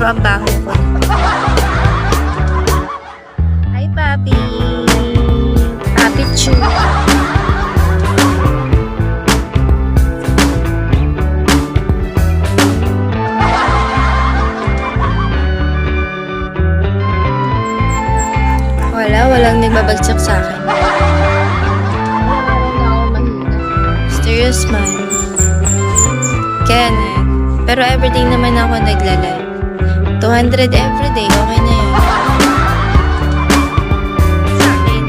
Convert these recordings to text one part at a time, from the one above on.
ang baho ko. Hi, Papi. Papi Chu. Walang nagbabagsak sa akin. Stereo smile. Kenneth. Pero everyday naman ako nagla-live. 200 everyday, okay na yun. Sa akin.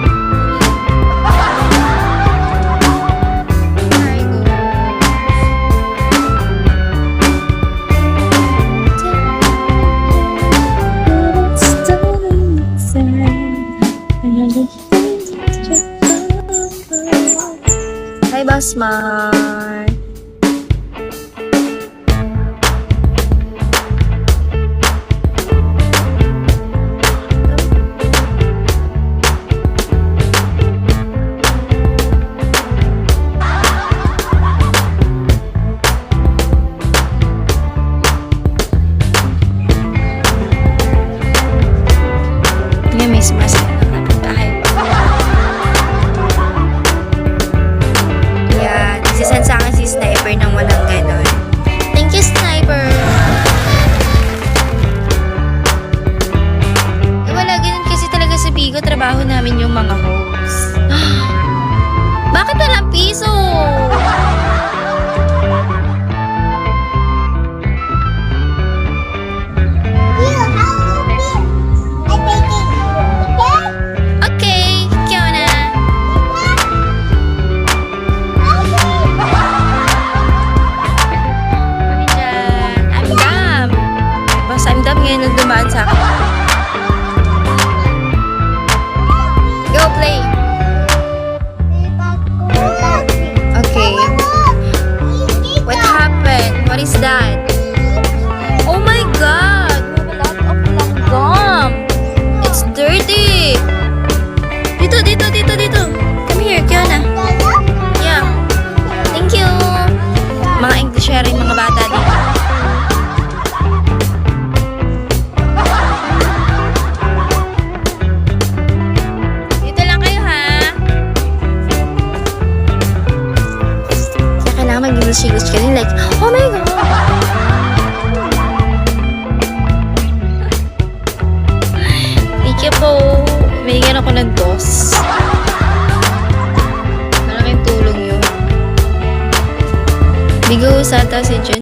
Hi, Basmar. Miss mas tayo. Yan. Nagsisend sa akin si Sniper ng walang ganon. Thank you, Sniper! Wala ganun kasi talaga sa Bigo. Trabaho namin yung mga hosts. Bakit walang piso? Ngayon nang dumaan sa akin. Go play! Okay. What happened? What is that? Oh my God! We have a lot of langgam! It's dirty! Dito! Come here, Kiona. Yeah. Thank you! Mga English sharing mga bata dito. Mag-English ka din, like, oh my God! Thank you po. Binigyan ako ng DOS. Malaking tulong yun. Bigo sa ata si Jen.